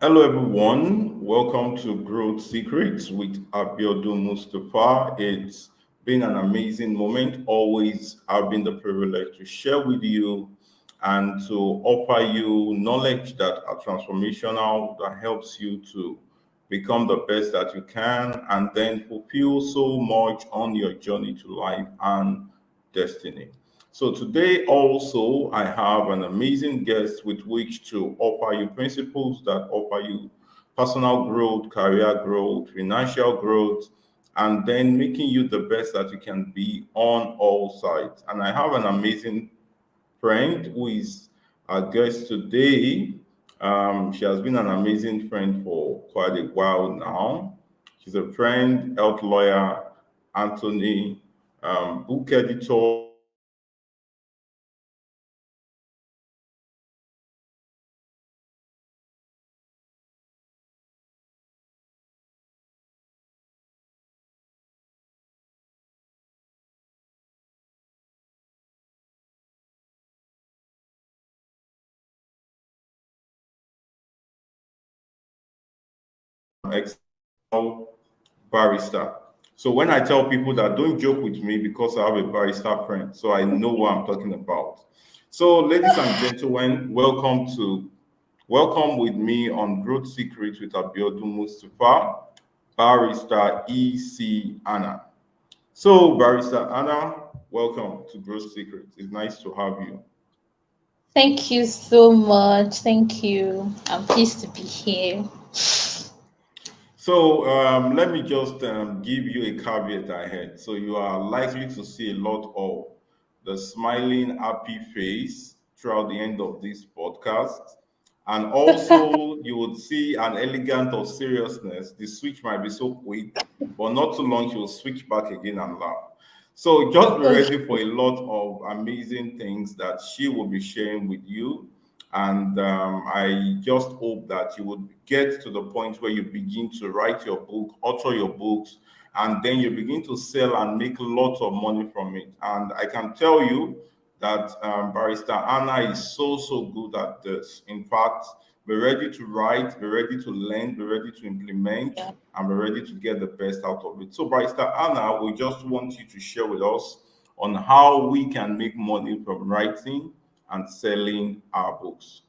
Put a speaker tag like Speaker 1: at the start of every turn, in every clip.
Speaker 1: Hello, everyone. Welcome to Growth Secrets with Abiodun Mustafa. It's been an amazing moment. Always, I've been the privilege to share with you and to offer you knowledge that are transformational, that helps you to become the best that you can, and then fulfill so much on your journey to life and destiny. So today also I have an amazing guest with which to offer you principles that offer you personal growth, career growth, financial growth, and then making you the best that you can be on all sides. And I have an amazing friend who is our guest today. She has been an amazing friend for quite a while now. She's a friend, health lawyer, Anthony, book editor, external barrister. So when I tell people that don't joke with me because I have a barrister friend, so I know what I'm talking about. So, ladies and gentlemen, welcome with me on Growth Secrets with Abiodun Mustafa, Barrister EC Anna. So, Barrister Anna, welcome to Growth Secrets. It's nice to have you.
Speaker 2: Thank you so much. Thank you. I'm pleased to be here.
Speaker 1: So let me just give you a caveat ahead. So you are likely to see a lot of the smiling, happy face throughout the end of this podcast. And also you would see an elegant of seriousness. The switch might be so quick, but not too long, she will switch back again and laugh. So just be
Speaker 2: Okay.
Speaker 1: ready for a lot of amazing things that she will be sharing with you, and I just hope that you would get to the point where you begin to write your book, author your books, and then you begin to sell and make lots of money from it. And I can tell you that Barrister Anna is so good at this. In fact, be ready to write, be ready to learn, be ready to implement,
Speaker 2: Yeah.
Speaker 1: and be ready to get the best out of it. So, Barrister Anna, we just want you to share with us on how we can make money from writing and selling our books.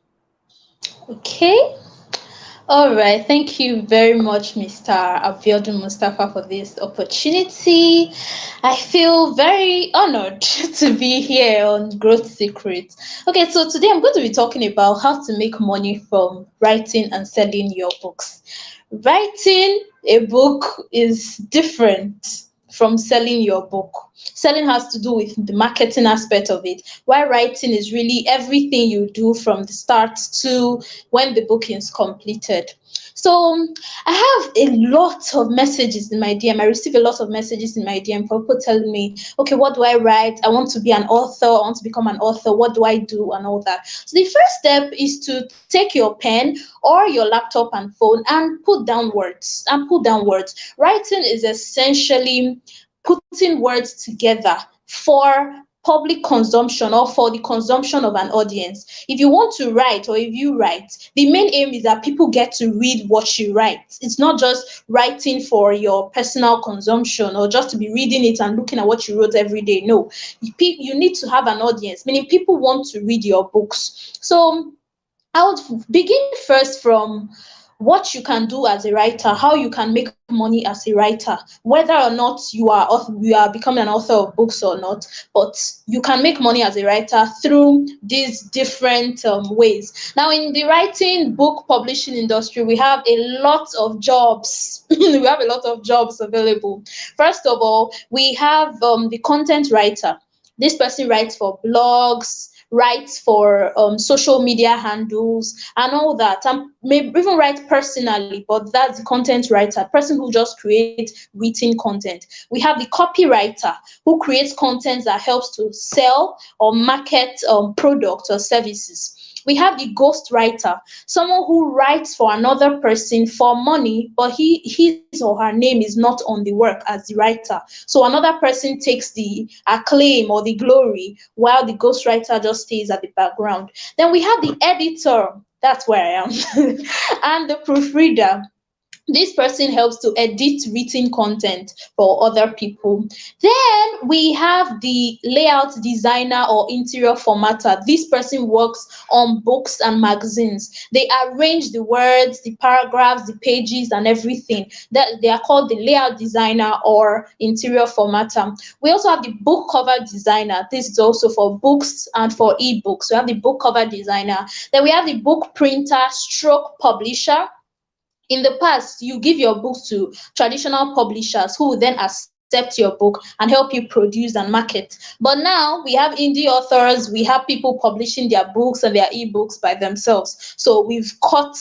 Speaker 2: Okay. All right. Thank you very much, Mr. Abiodun Mustafa, for this opportunity. I feel very honored to be here on Growth Secrets. Okay, so today I'm going to be talking about how to make money from writing and selling your books. Writing a book is different from selling your book. Selling has to do with the marketing aspect of it, while writing is really everything you do from the start to when the book is completed. So I have a lot of messages in my DM. I receive a lot of messages in my DM for people telling me, okay, what do I write? I want to be an author. I want to become an author. What do I do? And all that. So the first step is to take your pen or your laptop and phone and put down words. Writing is essentially putting words together for public consumption or for the consumption of an audience. If you want to write or if you write, the main aim is that people get to read what you write. It's not just writing for your personal consumption or just to be reading it and looking at what you wrote every day. No, you need to have an audience, meaning people want to read your books. So I would begin first from what you can do as a writer, how you can make money as a writer, whether or not you are becoming an author of books or not, but you can make money as a writer through these different ways. Now, in the writing book publishing industry, we have a lot of jobs. We have a lot of jobs available. First of all, we have the content writer. This person writes for blogs, writes for social media handles and all that, and may even write personally, but that's the content writer, person who just creates written content. We have the copywriter who creates content that helps to sell or market products or services. We have the ghostwriter, someone who writes for another person for money, but his or her name is not on the work as the writer. So another person takes the acclaim or the glory while the ghostwriter just stays at the background. Then we have the editor. That's where I am. And the proofreader, this person helps to edit written content for other people. Then we have the layout designer or interior formatter. This person works on books and magazines. They arrange the words, the paragraphs, the pages, and everything. That they are called the layout designer or interior formatter. We also have the book cover designer. This is also for books and for ebooks. We have the book cover designer. Then we have the book printer stroke publisher. In the past, you give your books to traditional publishers who will then accept your book and help you produce and market. But now we have indie authors, we have people publishing their books and their ebooks by themselves. So we've cut,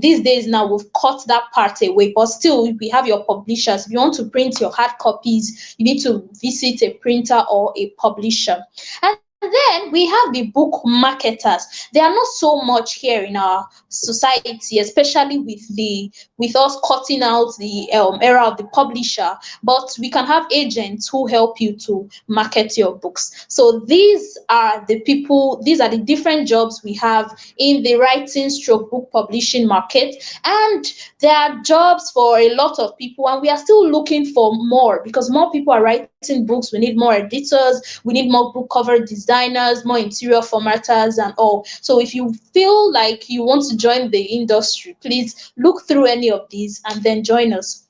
Speaker 2: these days now, we've cut that part away, but still we have your publishers. If you want to print your hard copies, you need to visit a printer or a publisher. And then we have the book marketers. They are not so much here in our society, especially with us cutting out the era of the publisher. But we can have agents who help you to market your books. So these are the people. These are the different jobs we have in the writing stroke book publishing market, and there are jobs for a lot of people, and we are still looking for more because more people are writing books. We need more editors, we need more book cover designers, more interior formatters, and all. So if you feel like you want to join the industry, please look through any of these and then join us.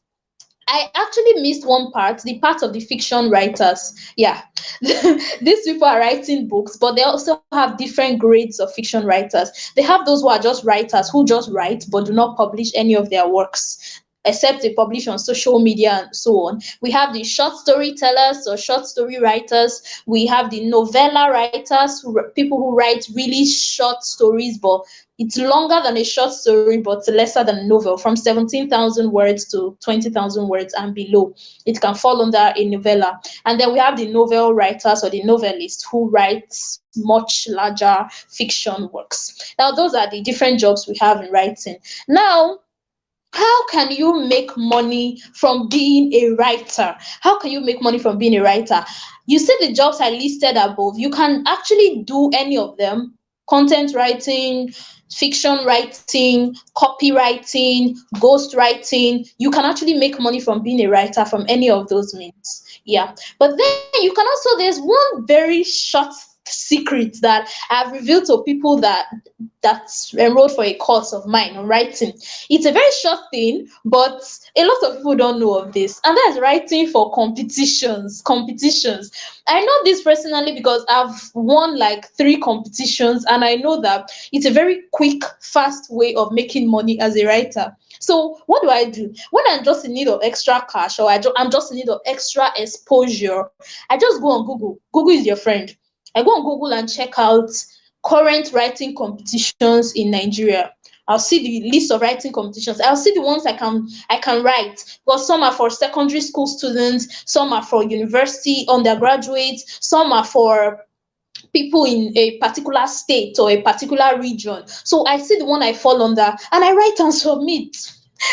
Speaker 2: I actually missed one part, the part of the fiction writers. Yeah, these people are writing books, but they also have different grades of fiction writers. They have those who are just writers who just write but do not publish any of their works, except they publish on social media and so on. We have the short storytellers or short story writers. We have the novella writers, people who write really short stories, but it's longer than a short story, but lesser than a novel, from 17,000 words to 20,000 words and below. It can fall under a novella. And then we have the novel writers or the novelists who writes much larger fiction works. Now, those are the different jobs we have in writing. Now, how can you make money from being a writer? How can you make money from being a writer? You see the jobs I listed above, you can actually do any of them: content writing, fiction writing, copywriting, ghost writing. You can actually make money from being a writer from any of those means. Yeah. But then you can also, there's one very short secret that I've revealed to people that's enrolled for a course of mine on writing. It's a very short thing, but a lot of people don't know of this, and that's writing for competitions. Competitions. I know this personally because I've won like 3 competitions, and I know that it's a very quick, fast way of making money as a writer. So what do I do when I'm just in need of extra cash, or I'm just in need of extra exposure? I just go on Google. Google is your friend. I go on Google and check out current writing competitions in Nigeria. I'll see the list of writing competitions. I'll see the ones I can write, because some are for secondary school students, some are for university undergraduates, some are for people in a particular state or a particular region. So I see the one I fall under and I write and submit.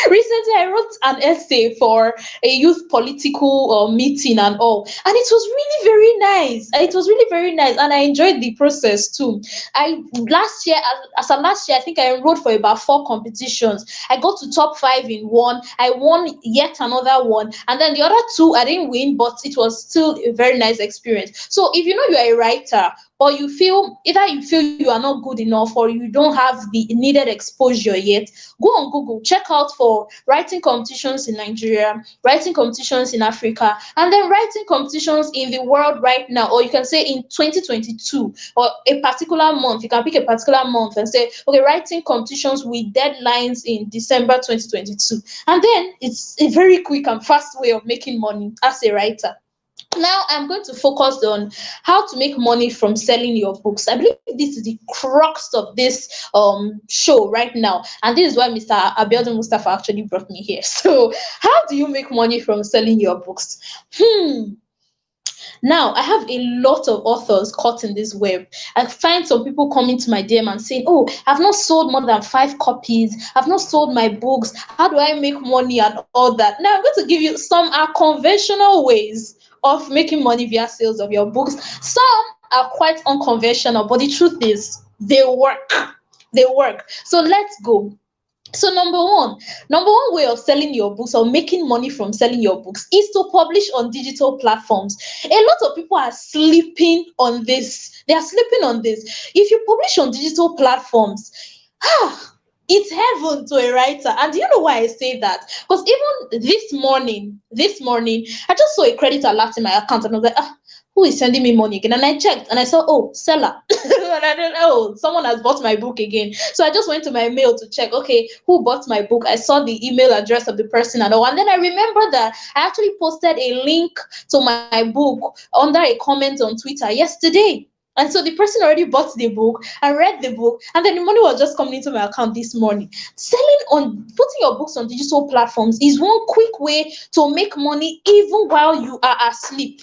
Speaker 2: Recently, I wrote an essay for a youth political meeting and all, and it was really very nice. It was really very nice, and I enjoyed the process too. I last year, as of last year, I think I enrolled for about 4 competitions. I got to top 5 in one. I won yet another one, and then the other 2 I didn't win, but it was still a very nice experience. So if you know you are a writer, or you feel you are not good enough, or you don't have the needed exposure yet, go on Google, check out for writing competitions in Nigeria, writing competitions in Africa, and then writing competitions in the world right now, or you can say in 2022, or a particular month. You can pick a particular month and say, okay, writing competitions with deadlines in December 2022, and then it's a very quick and fast way of making money as a writer. Now I'm going to focus on how to make money from selling your books. I believe this is the crux of this show right now, and this is why Mr. Abiodun Mustafa actually brought me here. So how do you make money from selling your books? Now, I have a lot of authors caught in this web. I find some people coming to my DM and saying, oh, I've not sold more than 5 copies. I've not sold my books. How do I make money and all that? Now, I'm going to give you some conventional ways of making money via sales of your books. Some are quite unconventional, but the truth is, they work. They work. So let's go. So number one way of selling your books or making money from selling your books is to publish on digital platforms. A lot of people are sleeping on this. They are sleeping on this. If you publish on digital platforms, it's heaven to a writer. And do you know why I say that? Because even this morning, I just saw a credit alert in my account and I was like, who is sending me money again? And I checked and I saw, oh, seller. And I don't know, someone has bought my book again. So I just went to my mail to check, okay, who bought my book? I saw the email address of the person and all. And then I remember that I actually posted a link to my book under a comment on Twitter yesterday. And so the person already bought the book and read the book, and then the money was just coming into my account this morning. Putting your books on digital platforms is one quick way to make money even while you are asleep.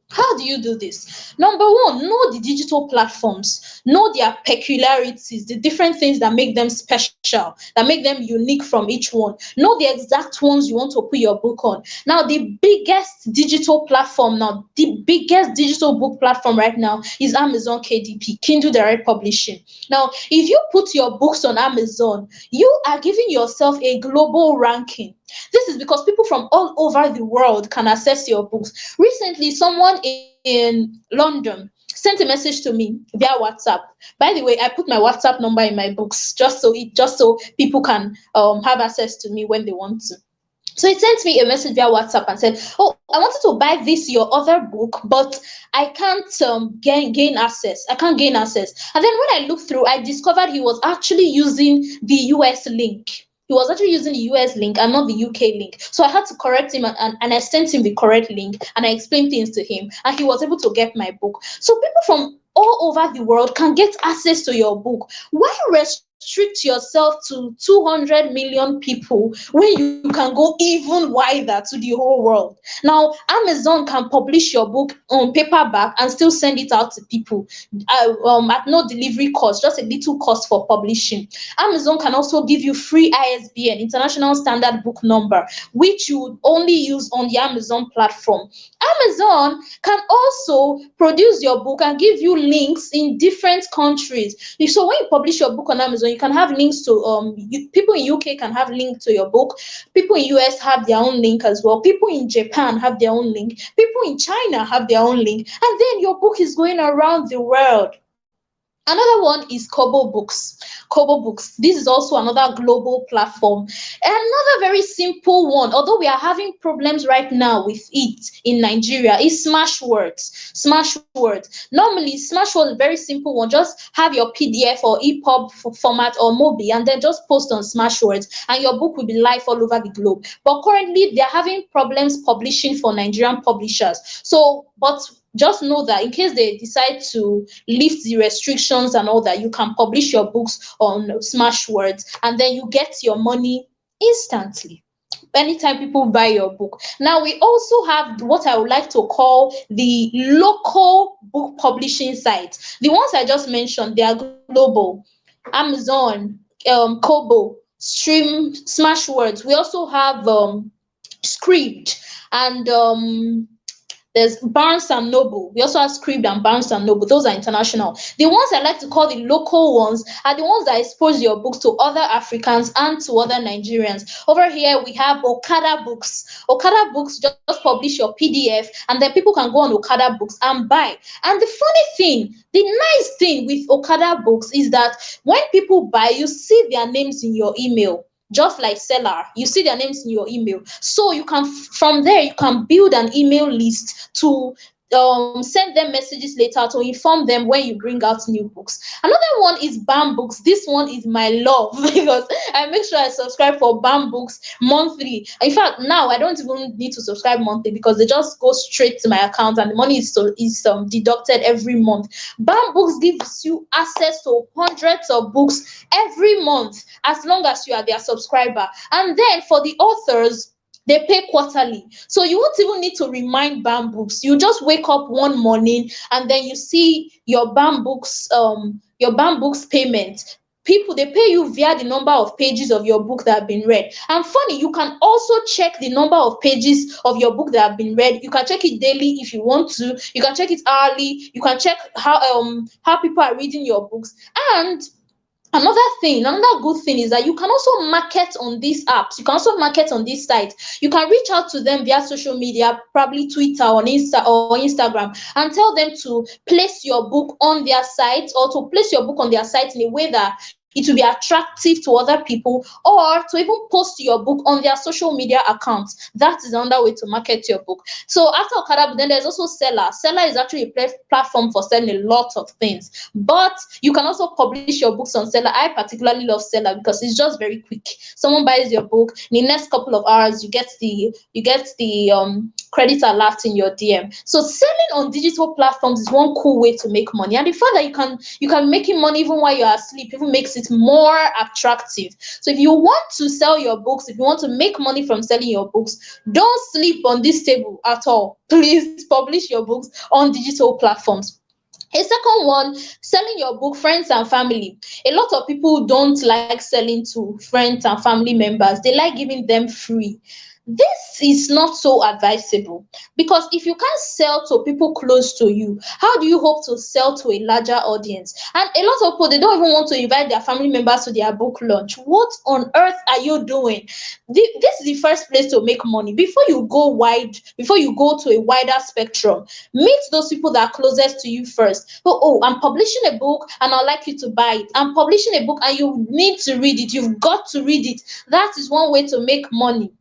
Speaker 2: How do you do this? Number one, know the digital platforms, know their peculiarities, the different things that make them special, that make them unique from each one. Know the exact ones you want to put your book on. Now, the biggest digital book platform right now is Amazon KDP, Kindle Direct Publishing. Now, if you put your books on Amazon, you are giving yourself a global ranking. This is because people from all over the world can access your books. Recently, someone in London sent a message to me via WhatsApp. By the way, I put my WhatsApp number in my books just so people can have access to me when they want to. So he sent me a message via WhatsApp and said, "Oh, I wanted to buy this your other book, but I can't gain access. I can't gain access." And then when I looked through, I discovered he was actually using the US link. He was actually using the US link and not the UK link. So I had to correct him, and I sent him the correct link and I explained things to him and he was able to get my book. So people from all over the world can get access to your book. Why restrict yourself to 200 million people when you can go even wider to the whole world? Now, Amazon can publish your book on paperback and still send it out to people at no delivery cost, just a little cost for publishing. Amazon can also give you free ISBN, International Standard Book Number, which you would only use on the Amazon platform. Amazon can also produce your book and give you links in different countries. So when you publish your book on Amazon, you can have links to people in UK can have link to your book. People in US have their own link as well. People in Japan have their own link. People in China have their own link. And then your book is going around the world. Another one is Kobo Books. Kobo Books. This is also another global platform. Another very simple one, although we are having problems right now with it in Nigeria, is Smashwords. Smashwords. Normally, Smashwords is a very simple one. Just have your PDF or EPUB format or Mobi and then just post on Smashwords and your book will be live all over the globe. But currently, they're having problems publishing for Nigerian publishers. But just know that in case they decide to lift the restrictions and all that, you can publish your books on Smashwords and then you get your money instantly anytime people buy your book. Now, we also have what I would like to call the local book publishing sites. The ones I just mentioned, they are global. Amazon, Kobo, Stream, Smashwords. We also have Scribd and there's Barnes and Noble. We also have Scribd and Barnes and Noble. Those are international. The ones I like to call the local ones are the ones that expose your books to other Africans and to other Nigerians. Over here, we have Okada Books. Okada Books just publish your PDF, and then people can go on Okada Books and buy. And the funny thing, the nice thing with Okada Books is that when people buy, you see their names in your email. Just like seller, you see their names in your email. So you can, from there, you can build an email list to send them messages later to inform them when you bring out new books. Another one is BAM Books. This one is my love because I make sure I subscribe for BAM Books monthly. In fact, now I don't even need to subscribe monthly because they just go straight to my account and the money is deducted every month. BAM Books gives you access to hundreds of books every month as long as you are their subscriber. And then for the authors, they pay quarterly. So you won't even need to remind BAM Books. You just wake up one morning and then you see your BAM Books payment. People, they pay you via the number of pages of your book that have been read. And funny, you can also check the number of pages of your book that have been read. You can check it daily if you want to. You can check it hourly. You can check how people are reading your books. And Another good thing is that you can also market on these apps. You can also market on this site. You can reach out to them via social media, probably Twitter or Instagram, and tell them to place your book on their site, or to place your book on their site in a way that it will be attractive to other people, or to even post your book on their social media accounts. That is another way to market your book. So after Okada, then there's also Seller. Seller is actually a platform for selling a lot of things, but you can also publish your books on Seller. I particularly love Seller because it's just very quick. Someone buys your book, in the next couple of hours, you get the credit alert in your DM. So selling on digital platforms is one cool way to make money, and the fact that you can making money even while you're asleep even makes it more attractive. So if you want to sell your books, if you want to make money from selling your books, don't sleep on this table at all. Please publish your books on digital platforms. A second one, selling your book, friends and family. A lot of people don't like selling to friends and family members. They like giving them free. This is not so advisable, because if you can't sell to people close to you, how do you hope to sell to a larger audience? And a lot of people, they don't even want to invite their family members to their book launch. What on earth are you doing? This is the first place to make money. Before you go to a wider spectrum, meet those people that are closest to you first. Oh, I'm publishing a book and I'd like you to buy it. I'm publishing a book and you need to read it. You've got to read it. That is one way to make money.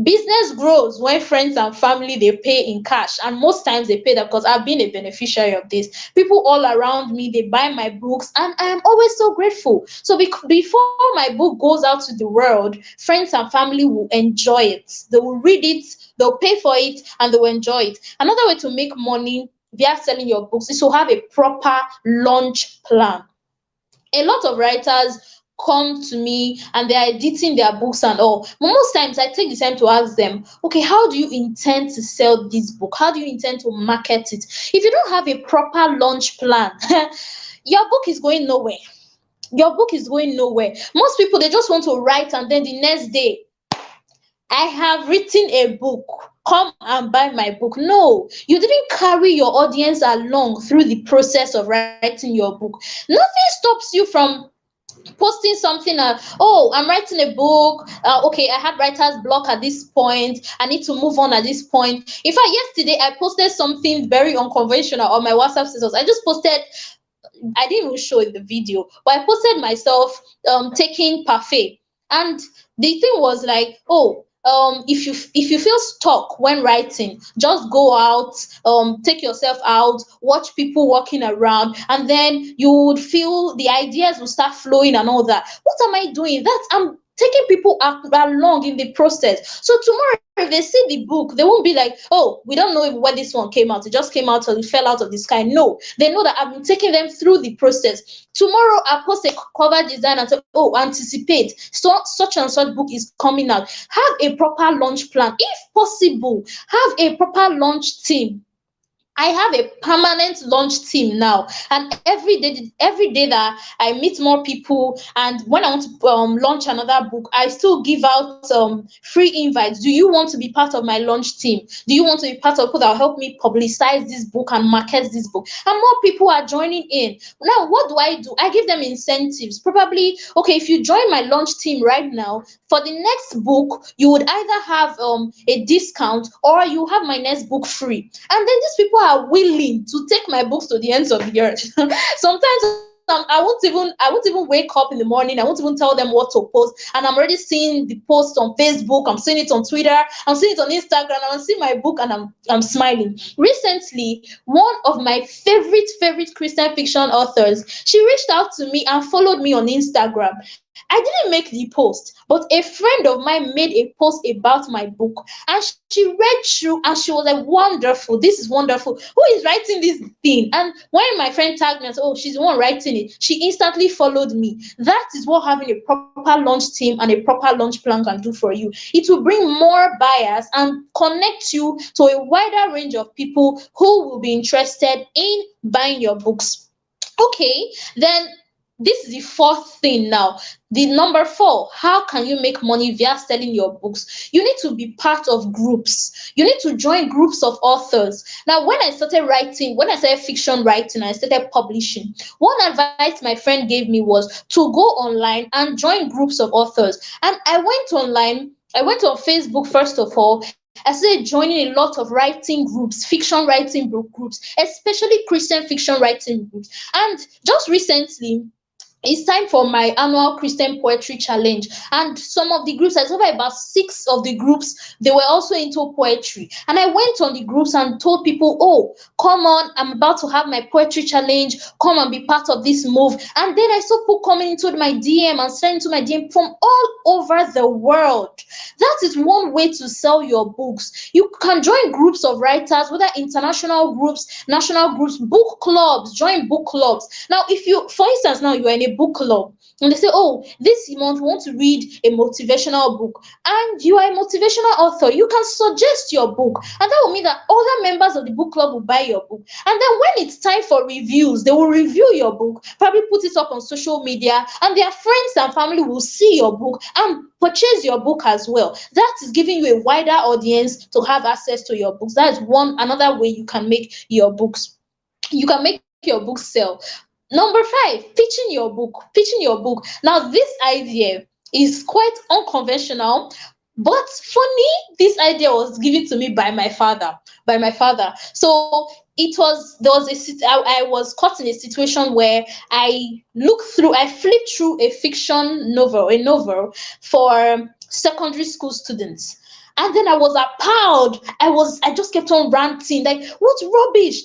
Speaker 2: Business grows when friends and family, they pay in cash, and most times they pay that, because I've been a beneficiary of this. People all around me, they buy my books, and I am always so grateful. So before my book goes out to the world, friends and family will enjoy it. They will read it, they'll pay for it, and they will enjoy it. Another way to make money via selling your books is to have a proper launch plan. A lot of writers come to me and they're editing their books and all. But most times I take the time to ask them, okay, how do you intend to sell this book? How do you intend to market it? If you don't have a proper launch plan, your book is going nowhere. Your book is going nowhere. Most people, they just want to write, and then the next day, I have written a book. Come and buy my book. No, you didn't carry your audience along through the process of writing your book. Nothing stops you from posting something. Oh, I'm writing a book. Okay, I had writer's block at this point. I need to move on at this point. In fact, yesterday I posted something very unconventional on my WhatsApp status. I just posted, I didn't even show it the video, but I posted myself taking parfait. And the thing was like, oh, if you feel stuck when writing, just go out, take yourself out, watch people walking around, and then you would feel the ideas will start flowing and all that. What am I doing? That I'm taking people along in the process. So tomorrow, if they see the book, they won't be like, oh, we don't know where this one came out. It just came out or it fell out of the sky. No, they know that I've been taking them through the process. Tomorrow, I'll post a cover design and say, oh, anticipate. So such and such book is coming out. Have a proper launch plan. If possible, have a proper launch team. I have a permanent launch team now, and every day that I meet more people, and when I want to launch another book, I still give out free invites. Do you want to be part of my launch team? Do you want to be part of people that will help me publicize this book and market this book? And more people are joining in. Now, what do? I give them incentives. Probably, okay, if you join my launch team right now, for the next book, you would either have a discount, or you have my next book free. And then these people are willing to take my books to the ends of the earth. Sometimes I won't even wake up in the morning. I won't even tell them what to post, and I'm already seeing the post on Facebook. I'm seeing it on Twitter. I'm seeing it on Instagram. I'm seeing my book, and I'm smiling. Recently, one of my favorite Christian fiction authors, she reached out to me and followed me on Instagram. I didn't make the post, but a friend of mine made a post about my book, and she read through and she was like, wonderful, this is wonderful. Who is writing this thing? And when my friend tagged me and said, oh, she's the one writing it, she instantly followed me. That is what having a proper launch team and a proper launch plan can do for you. It will bring more buyers and connect you to a wider range of people who will be interested in buying your books. Okay, then this is the fourth thing now. The number four, how can you make money via selling your books? You need to be part of groups. You need to join groups of authors. Now, when I started fiction writing, I started publishing. One advice my friend gave me was to go online and join groups of authors. And I went online. I went on Facebook first of all. I started joining a lot of writing groups, fiction writing groups, especially Christian fiction writing groups. And just recently, it's time for my annual Christian Poetry Challenge. And some of the groups, I saw about six of the groups, they were also into poetry. And I went on the groups and told people, oh, come on, I'm about to have my poetry challenge. Come and be part of this move. And then I saw people coming into my DM and sending to my DM from all over the world. That is one way to sell your books. You can join groups of writers, whether international groups, national groups, book clubs, join book clubs. Now, if you, for instance, now you are in a book club and they say, oh, this month we want to read a motivational book, and you are a motivational author, you can suggest your book, and that will mean that other members of the book club will buy your book. And then when it's time for reviews, they will review your book, probably put it up on social media, and their friends and family will see your book and purchase your book as well. That is giving you a wider audience to have access to your books. That is one another way you can make your books, you can make your book sell. Number five, pitching your book. Pitching your book. Now, this idea is quite unconventional, but funny. This idea was given to me by my father. By my father. So I was caught in a situation where I flipped through a fiction novel, a novel for secondary school students. And then I was appalled. I just kept on ranting, like, what rubbish!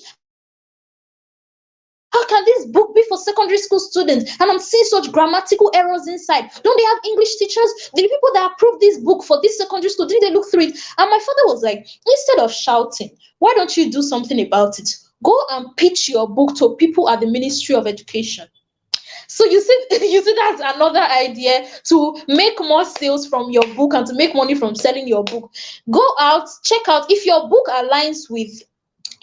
Speaker 2: How can this book be for secondary school students? And I'm seeing such grammatical errors inside. Don't they have English teachers? The people that approved this book for this secondary school, didn't they look through it? And my father was like, instead of shouting, why don't you do something about it? Go and pitch your book to people at the Ministry of Education. So you see, you see, that's another idea to make more sales from your book and to make money from selling your book. Go out, check out if your book aligns with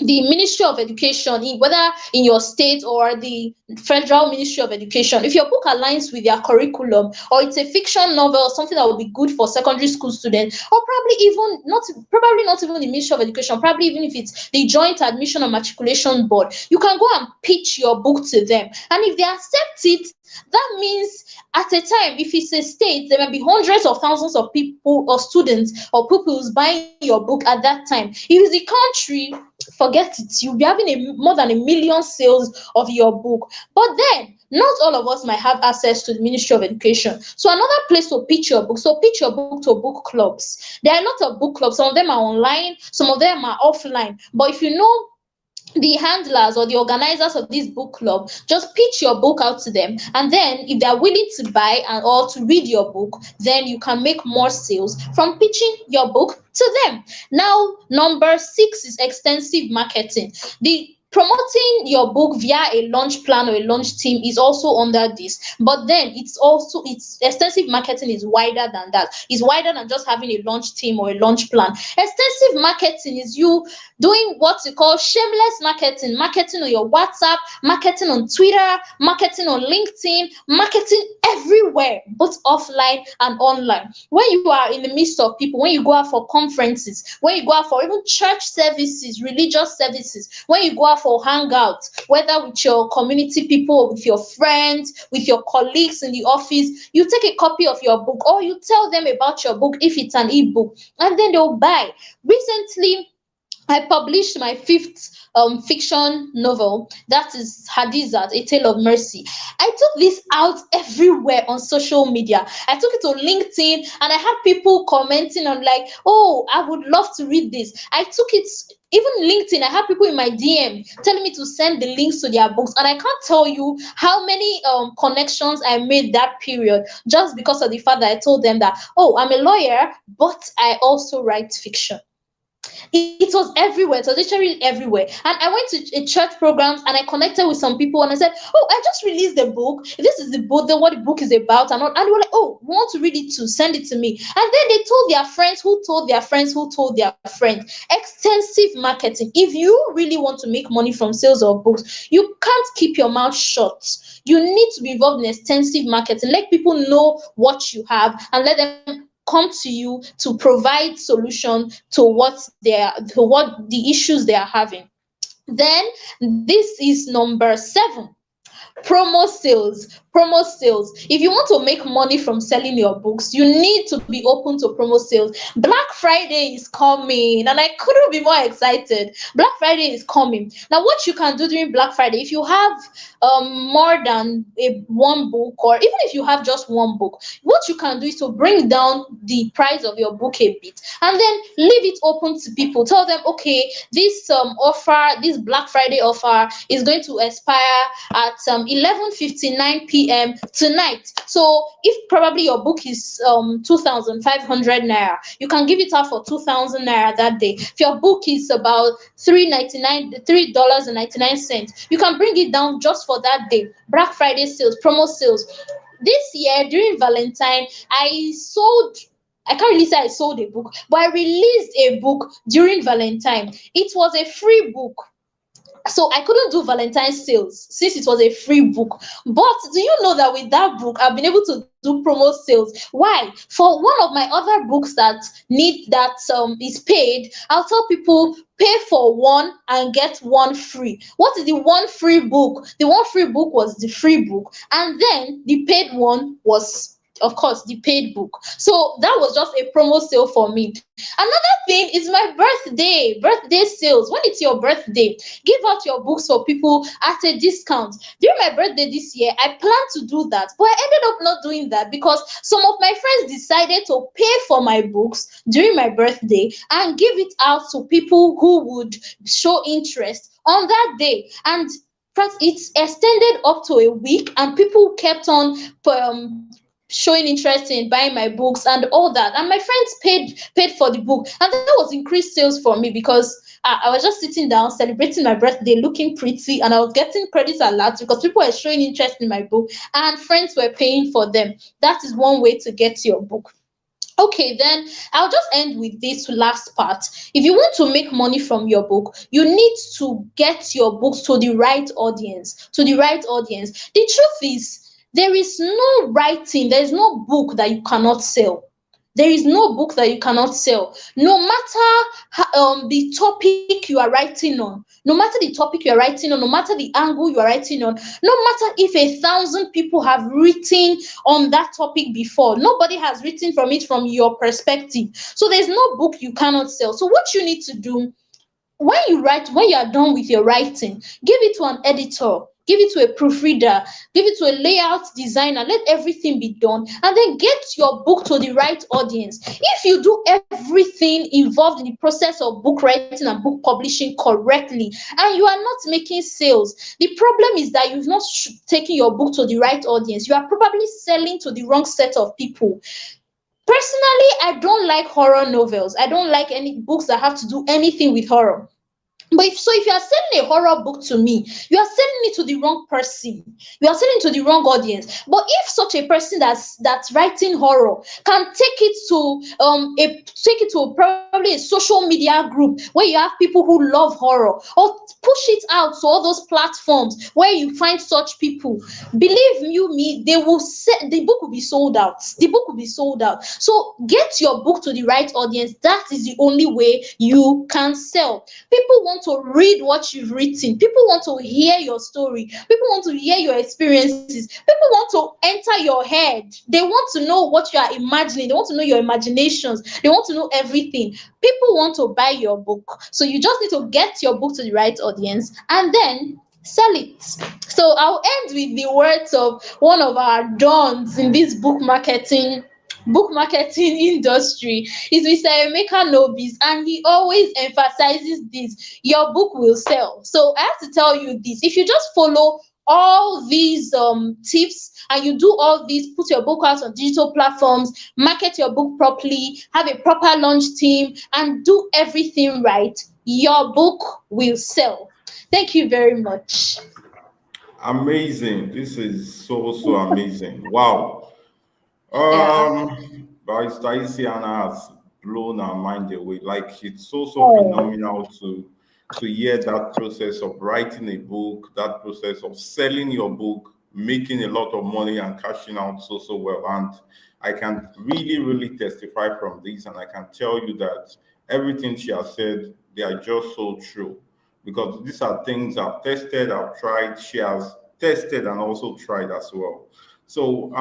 Speaker 2: the Ministry of Education, whether in your state or the Federal Ministry of Education. If your book aligns with their curriculum, or it's a fiction novel, something that will be good for secondary school students, or probably not even the Ministry of Education, probably even if it's the Joint Admission and Matriculation Board, you can go and pitch your book to them. And if they accept it, that means at a time, if it's a state, there may be hundreds of thousands of people or students or pupils buying your book at that time. If it's the country, forget it. You'll be having more than 1 million sales of your book. But then, not all of us might have access to the Ministry of Education. So another place to pitch your book. So pitch your book to book clubs. There are a lot of book clubs. Some of them are online, some of them are offline. But if you know the handlers or the organizers of this book club, just pitch your book out to them, and then if they're willing to buy or to read your book, then you can make more sales from pitching your book to them. Now, number six is extensive marketing. The Promoting your book via a launch plan or a launch team is also under this, but then it's extensive marketing is wider than that. It's wider than just having a launch team or a launch plan. Extensive marketing is you doing what you call shameless marketing, marketing on your WhatsApp, marketing on Twitter, marketing on LinkedIn, marketing everywhere, both offline and online. When you are in the midst of people, when you go out for conferences, when you go out for even church services, religious services, when you go out for hangouts, whether with your community people, with your friends, with your colleagues in the office, you take a copy of your book or you tell them about your book if it's an ebook, and then they'll buy. Recently, I published my fifth fiction novel, that is HADIZAT, A Tale of Mercy. I took this out everywhere on social media. I took it to LinkedIn and I had people commenting on, like, oh, I would love to read this. I took it, even LinkedIn, I had people in my DM telling me to send the links to their books. And I can't tell you how many connections I made that period just because of the fact that I told them that, oh, I'm a lawyer, but I also write fiction. It was everywhere. It was literally everywhere. And I went to a church programs and I connected with some people and I said, "Oh, I just released the book. This is the book, then what the book is about." And they were like, "Oh, we want to read it too. Send it to me." And then they told their friends who told their friends who told their friends. Extensive marketing. If you really want to make money from sales of books, you can't keep your mouth shut. You need to be involved in extensive marketing. Let people know what you have and let them come to you to provide solution to what the issues they are having. Then this is number 7. Promo sales. If you want to make money from selling your books, you need to be open to promo sales. Black Friday is coming and I couldn't be more excited. Black Friday is coming. Now what you can do during Black Friday, if you have more than one book, or even if you have just one book, what you can do is to bring down the price of your book a bit and then leave it open to people. Tell them, okay, this Black Friday offer is going to expire at 11:59 p.m. tonight. So if probably your book is 2,500 naira, you can give it out for 2,000 naira that day. If your book is about $3.99, you can bring it down just for that day. Black Friday sales, promo sales. This year during Valentine, I can't really say I sold a book, but I released a book during Valentine. It was a free book, so I couldn't do Valentine sales since it was a free book. But do you know that with that book, I've been able to do promo sales? Why? For one of my other books that is paid, I'll tell people pay for one and get one free. What is the one free book? The one free book was the free book, and then the paid one was, of course, the paid book. So that was just a promo sale for me. Another thing is my birthday sales. When it's your birthday, give out your books for people at a discount. During my birthday this year, I planned to do that, but I ended up not doing that because some of my friends decided to pay for my books during my birthday and give it out to people who would show interest on that day. And it's extended up to a week, and people kept on showing interest in buying my books and all that, and my friends paid for the book, and that was increased sales for me because I was just sitting down celebrating my birthday looking pretty, and I was getting credit alerts because people were showing interest in my book and friends were paying for them. That is one way to get your book. Okay, then I'll just end with this last part. If you want to make money from your book, you need to get your books to the right audience. To the right audience. The truth is, there is no writing, there is no book that you cannot sell. There is no book that you cannot sell. No matter the topic you are writing on, no matter the topic you are writing on, no matter the angle you are writing on, no matter if 1,000 people have written on that topic before, nobody has written from it from your perspective. So there's no book you cannot sell. So what you need to do when you are done with your writing, give it to an editor, give it to a proofreader, give it to a layout designer, let everything be done, and then get your book to the right audience. If you do everything involved in the process of book writing and book publishing correctly, and you are not making sales, the problem is that you've not taken your book to the right audience. You are probably selling to the wrong set of people. Personally, I don't like horror novels. I don't like any books that have to do anything with horror. But if you are selling a horror book to me, you are selling it to the wrong person. You are selling to the wrong audience. But if such a person that's writing horror can take it to probably a social media group where you have people who love horror, or push it out to all those platforms where you find such people, believe you me, the book will be sold out. The book will be sold out. So get your book to the right audience. That is the only way you can sell. People want to read what you've written. People want to hear your story. People want to hear your experiences. People want to enter your head. They want to know what you are imagining. They want to know your imaginations. They want to know everything. People want to buy your book. So you just need to get your book to the right audience and then sell it. So I'll end with the words of one of our dons in this book marketing industry. Is Mr. Emeka Nobis, and he always emphasizes this: your book will sell. So I have to tell you this: if you just follow all these tips, and you do all these, put your book out on digital platforms, market your book properly, have a proper launch team, and do everything right, your book will sell. Thank you very much.
Speaker 1: Amazing. This is so, so amazing. Wow.
Speaker 2: Yeah.
Speaker 1: Barrister Isiana has blown our mind away. Like it's so, so
Speaker 2: Oh.
Speaker 1: phenomenal to hear that process of writing a book, that process of selling your book, making a lot of money and cashing out so, so well. And I can really, really testify from this, and I can tell you that everything she has said, they are just so true. Because these are things I've tested, I've tried, she has tested and also tried as well. So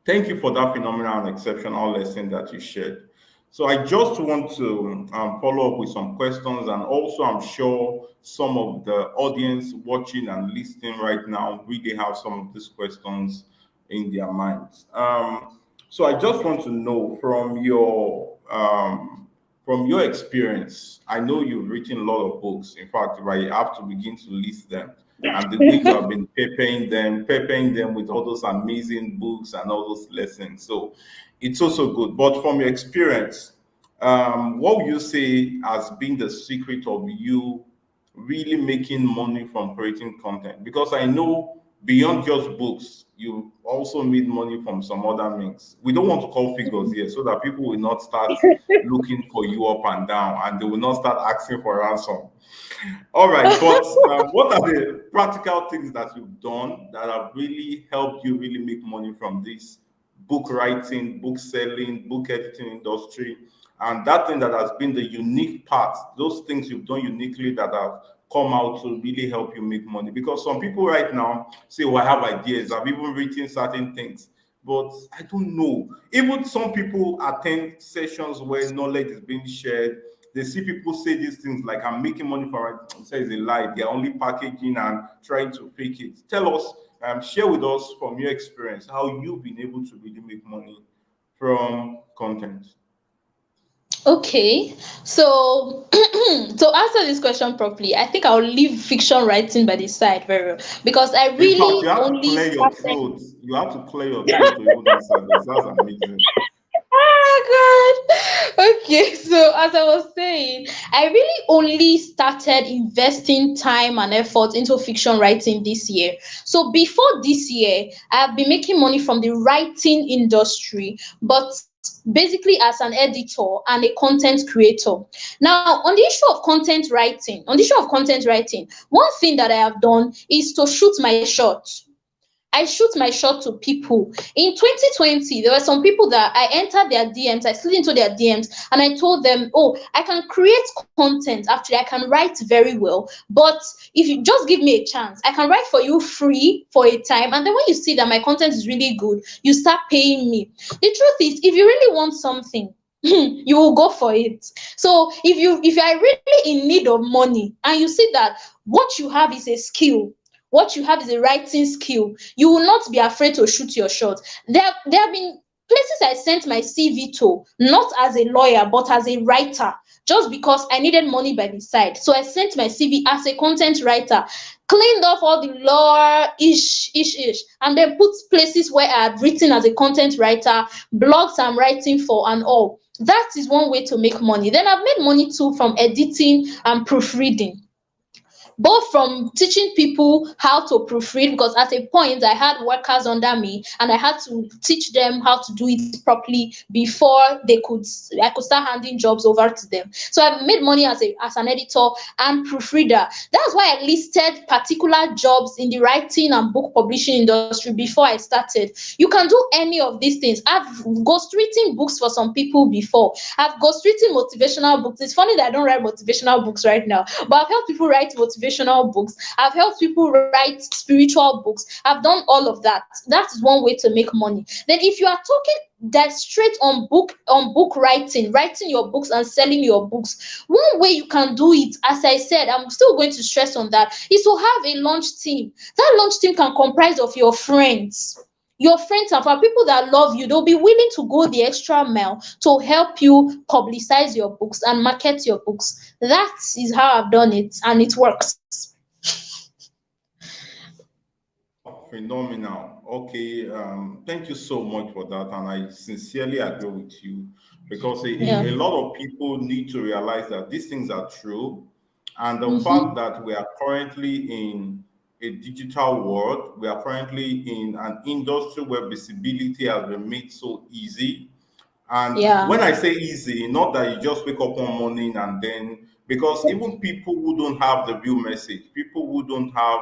Speaker 1: thank you for that phenomenal and exceptional lesson that you shared. So I just want to follow up with some questions, and also I'm sure some of the audience watching and listening right now really have some of these questions in their minds. So I just want to know from your experience. I know you've written a lot of books. In fact, if I have to begin to list them, and the way you have been peppering them with all those amazing books and all those lessons. So it's also good. But from your experience, what would you say has been the secret of you really making money from creating content? Because I know beyond just books, you also made money from some other means. We don't want to call figures here so that people will not start looking for you up and down, and they will not start asking for ransom. All right, but what are the practical things that you've done that have really helped you really make money from this book writing, book selling, book editing industry? And that thing that has been the unique part, those things you've done uniquely that have come out to really help you make money. Because some people right now say, well, I have ideas, I've even written certain things, but I don't know. Even some people attend sessions where knowledge is being shared. They see people say these things like, I'm making money for it. Say it's a lie. They're only packaging and trying to fake it. Tell us, share with us from your experience how you've been able to really make money from content.
Speaker 2: Okay, so to answer this question properly, I think I'll leave fiction writing by the side very well, because I
Speaker 1: In fact, you
Speaker 2: really
Speaker 1: have to
Speaker 2: only
Speaker 1: clear your
Speaker 2: started.
Speaker 1: throat. You have to clear your throat to even answer this. That's amazing.
Speaker 2: Oh God. Okay, so as I was saying, I really only started investing time and effort into fiction writing this year. So before this year, I've been making money from the writing industry, but basically as an editor and a content creator. Now, on the issue of content writing, one thing that I have done is to shoot my shot. I shoot my shot to people. In 2020, there were some people that I entered their DMs, I slid into their DMs, and I told them, oh, I can create content. Actually, I can write very well. But if you just give me a chance, I can write for you free for a time. And then when you see that my content is really good, you start paying me. The truth is, if you really want something, you will go for it. So if you are really in need of money and you see that what you have is a skill, what you have is a writing skill, you will not be afraid to shoot your shot. There have been places I sent my CV to, not as a lawyer, but as a writer, just because I needed money by the side. So I sent my CV as a content writer, cleaned off all the law ish, and then put places where I had written as a content writer, blogs I'm writing for, and all. That is one way to make money. Then I've made money too from editing and proofreading, both from teaching people how to proofread, because at a point I had workers under me and I had to teach them how to do it properly before I could start handing jobs over to them. So I've made money as an editor and proofreader. That's why I listed particular jobs in the writing and book publishing industry before I started. You can do any of these things. I've ghostwritten books for some people before. I've ghostwritten motivational books. It's funny that I don't write motivational books right now, but I've helped people write motivational books. I've helped people write spiritual books. I've done all of that. That is one way to make money. Then if you are talking that straight on book writing, writing your books and selling your books, one way you can do it, as I said, I'm still going to stress on that, is to have a launch team. That launch team can comprise of your friends and for people that love you. They'll be willing to go the extra mile to help you publicize your books and market your books. That is how I've done it, and it works.
Speaker 1: Phenomenal. Okay, thank you so much for that, and I sincerely agree with you because
Speaker 2: Yeah.
Speaker 1: a lot of people need to realize that these things are true, and the fact
Speaker 2: Mm-hmm.
Speaker 1: that we are currently in a digital world, we are currently in an industry where visibility has been made so easy. And when
Speaker 2: Yeah.
Speaker 1: I say easy, not that you just wake up one morning and then, because even people who don't have the real message, people who don't have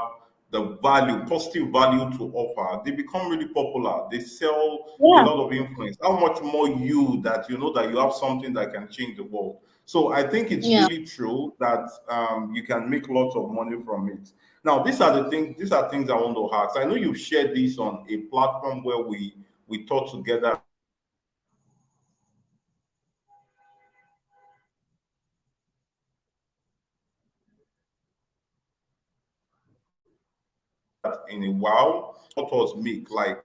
Speaker 1: the value, positive value to offer, they become really popular. They sell a
Speaker 2: Yeah.
Speaker 1: lot of influence. How much more you that you know that you have something that can change the world? So I think it's
Speaker 2: Yeah.
Speaker 1: really true that you can make lots of money from it. Now, these are the things. These are things I want to ask. I know you've shared this on a platform where we talk together in a while. Authors make like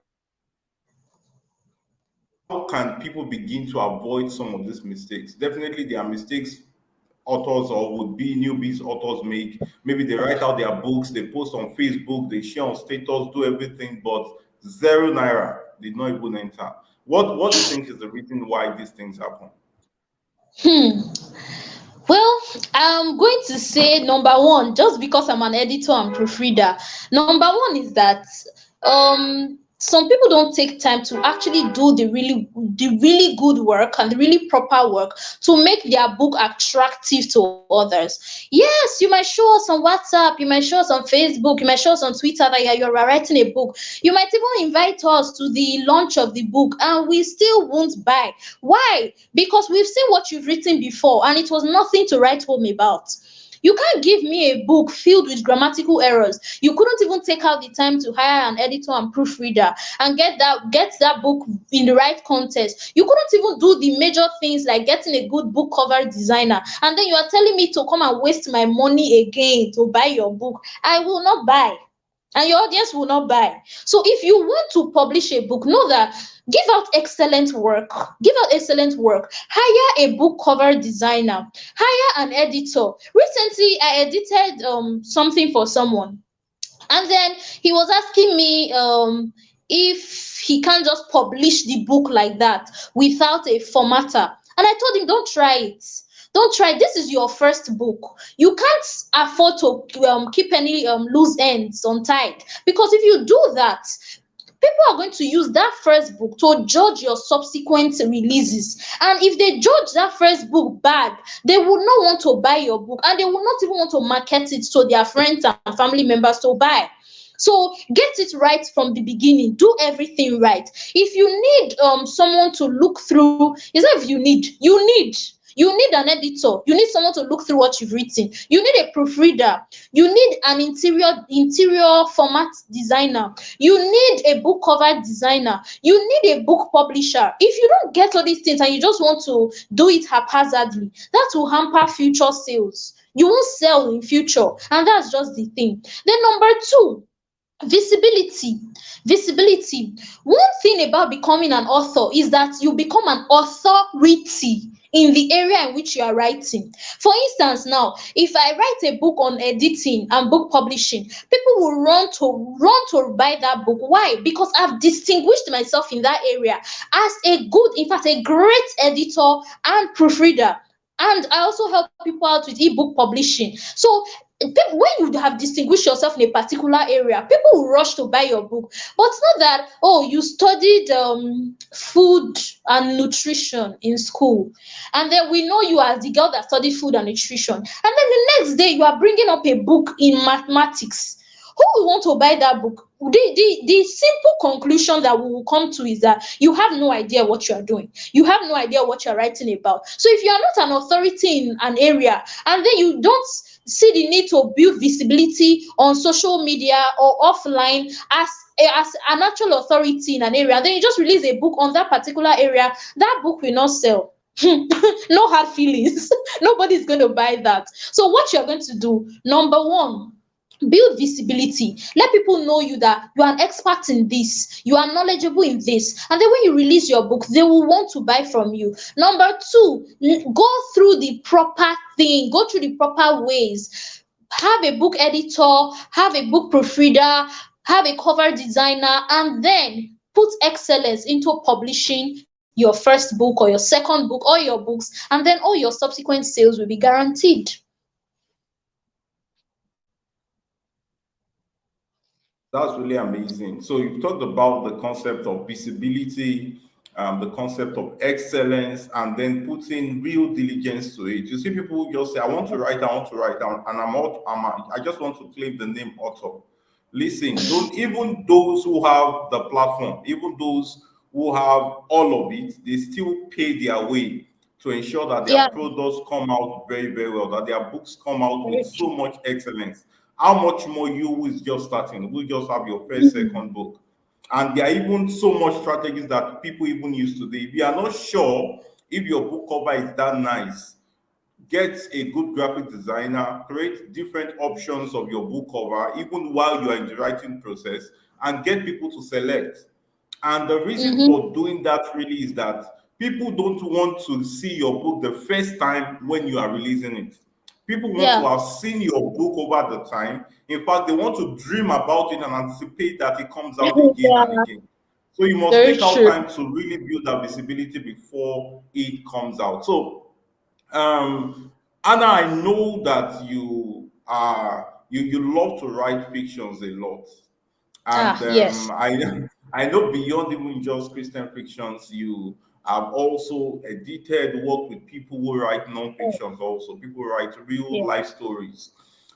Speaker 1: how can people begin to avoid some of these mistakes? Definitely, there are mistakes authors or would be newbies authors make. Maybe they write out their books, they post on Facebook, they share on status, do everything, but zero naira did not even enter. What do you think is the reason why these things happen?
Speaker 2: Hmm. Well, I'm going to say number one, just because I'm an editor and proofreader, number one is that some people don't take time to actually do the really good work and the really proper work to make their book attractive to others. Yes, you might show us on WhatsApp, you might show us on Facebook, you might show us on Twitter that you're writing a book. You might even invite us to the launch of the book, and we still won't buy. Why? Because we've seen what you've written before and it was nothing to write home about. You can't give me a book filled with grammatical errors. You couldn't even take out the time to hire an editor and proofreader and get that book in the right context. You couldn't even do the major things like getting a good book cover designer. And then you are telling me to come and waste my money again to buy your book. I will not buy, and your audience will not buy. So if you want to publish a book, know that give out excellent work. Give out excellent work. Hire a book cover designer. Hire an editor. Recently, I edited something for someone, and then he was asking me if he can't just publish the book like that without a formatter. And I told him, don't try it. Don't try. This is your first book. You can't afford to keep any loose ends untied, because if you do that, people are going to use that first book to judge your subsequent releases. And if they judge that first book bad, they will not want to buy your book, and they will not even want to market it to their friends and family members to buy. So get it right from the beginning. Do everything right. If you need someone to look through, is that if you need an editor, you need someone to look through what you've written, you need a proofreader, you need an interior format designer, you need a book cover designer, you need a book publisher. If you don't get all these things and you just want to do it haphazardly, that will hamper future sales. You won't sell in future, and that's just the thing. Then number two, visibility. Visibility. One thing about becoming an author is that you become an authority in the area in which you are writing. For instance, now, if I write a book on editing and book publishing, people will run to buy that book. Why? Because I've distinguished myself in that area as a good, in fact, a great editor and proofreader. And I also help people out with ebook publishing. So when you have distinguished yourself in a particular area, people will rush to buy your book. But it's not that, oh, you studied food and nutrition in school, and then we know you as the girl that studied food and nutrition, and then the next day you are bringing up a book in mathematics. Who will want to buy that book? The simple conclusion that we will come to is that you have no idea what you are doing. You have no idea what you're writing about. So if you are not an authority in an area, and then you don't see the need to build visibility on social media or offline as an actual authority in an area, then you just release a book on that particular area, that book will not sell. No hard feelings. Nobody's going to buy that. So what you're going to do, number one, build visibility. Let people know you, that you are an expert in this, you are knowledgeable in this, and then when you release your book, they will want to buy from you. Number two, go through the proper thing, go through the proper ways. Have a book editor, have a book proofreader, have a cover designer, and then put excellence into publishing your first book or your second book or your books, and then all your subsequent sales will be guaranteed.
Speaker 1: That's really amazing. So you've talked about the concept of visibility, the concept of excellence, and then putting real diligence to it. You see, people just say, "I want to write, I want to write," and I just want to claim the name author. Listen, don't even those who have the platform, even those who have all of it, they still pay their way to ensure that their
Speaker 2: Yeah,
Speaker 1: products come out very, very well, that their books come out with
Speaker 2: very
Speaker 1: so
Speaker 2: true.
Speaker 1: much excellence. How much more you who is just starting, who just have your first,
Speaker 2: Mm,
Speaker 1: second book? And there are even so much strategies that people even use today. If you are not sure if your book cover is that nice, get a good graphic designer, create different options of your book cover, even while you are in the writing process, and get people to select. And the reason
Speaker 2: mhm.
Speaker 1: for doing that really is that people don't want to see your book the first time when you are releasing it. People want to
Speaker 2: Yeah,
Speaker 1: have seen your book over the time. In fact, they want to dream about it and anticipate that it comes out again and
Speaker 2: yeah,
Speaker 1: again. So you must
Speaker 2: very
Speaker 1: take out
Speaker 2: true.
Speaker 1: time to really build that visibility before it comes out. So Anna, I know that you love to write fictions a lot, and
Speaker 2: Ah, yes.
Speaker 1: I know beyond even just Christian fictions, you have also edited work with people who write
Speaker 2: Oh,
Speaker 1: non-fictions, also people who write real
Speaker 2: yeah.
Speaker 1: life stories.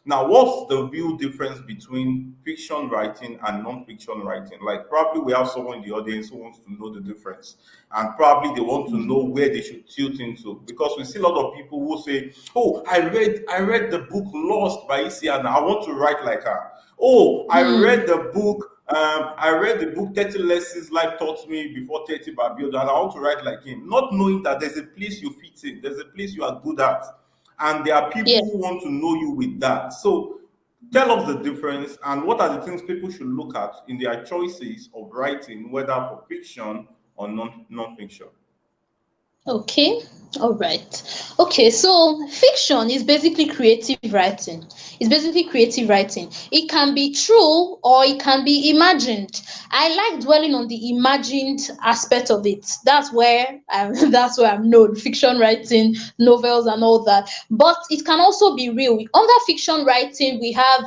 Speaker 1: Now, what's the real difference between fiction writing and non-fiction writing? Like, probably we have someone in the audience who wants to know the difference, and probably they want to know where they should tilt into, because we see a lot of people who say, "Oh, I read the book Lost by Isiana. I want to write like her." Oh,
Speaker 2: Hmm.
Speaker 1: I read the book 30 Lessons Life Taught Me Before 30 by Bill, and I want to write like him. Not knowing that there's a place you fit in, there's a place you are good at. And there are
Speaker 2: Yeah.
Speaker 1: people who want to know you with that. So tell us the difference and what are the things people should look at in their choices of writing, whether for fiction or non-fiction.
Speaker 2: Okay, all right. Okay, so fiction is basically creative writing. It's basically creative writing. It can be true or it can be imagined. I like dwelling on the imagined aspect of it. That's where I'm that's where I'm known. Fiction writing, novels and all that. But it can also be real. Under fiction writing, we have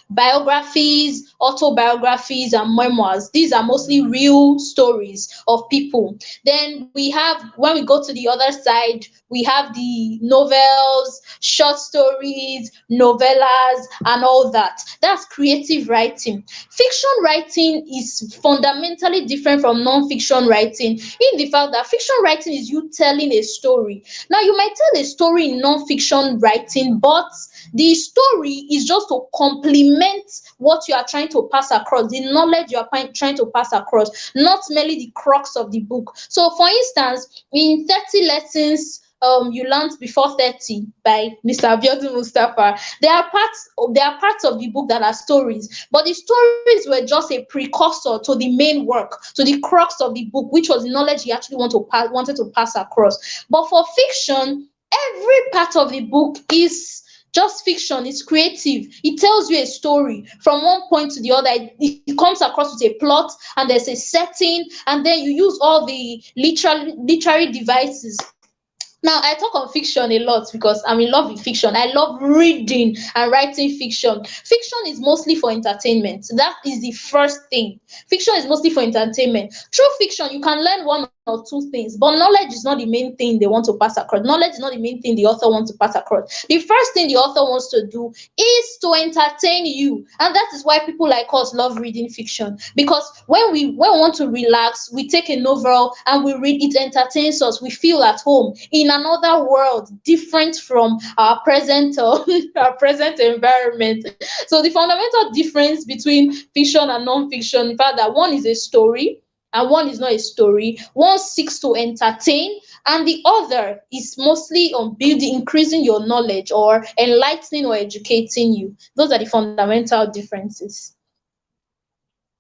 Speaker 2: biographies, autobiographies, and memoirs. These are mostly real stories of people. Then we have, when we go to the other side, we have the novels, short stories, novellas, and all that. That's creative writing. Fiction writing is fundamentally different from non-fiction writing in the fact that fiction writing is you telling a story. Now, you might tell a story in non-fiction writing, but the story is just to complement what you are trying to pass across, the knowledge you are trying to pass across, not merely the crux of the book. So, for instance, in 30 Lessons You Learned Before 30 by Mr. Abiodun Mustafa, there are parts of the book that are stories, but the stories were just a precursor to the main work, to the crux of the book, which was the knowledge he actually wanted to pass across. But for fiction, every part of the book is just fiction. It's creative. It tells you a story from one point to the other. It comes across with a plot, and there's a setting, and then you use all the literary devices. Now, I talk on fiction a lot because I'm in love with fiction. I love reading and writing fiction. Fiction is mostly for entertainment. That is the first thing. Fiction is mostly for entertainment. Through fiction, you can learn one or two things, but knowledge is not the main thing they want to pass across. Knowledge is not the main thing the author wants to pass across. The first thing the author wants to do is to entertain you, and that is why people like us love reading fiction, because when we want to relax, we take a novel and we read. It entertains us. We feel at home in another world different from our present our present environment. So the fundamental difference between fiction and non-fiction, in fact, that one is a story and one is not a story. One seeks to entertain, and the other is mostly on building, increasing your knowledge, or enlightening or educating you. Those are the fundamental differences.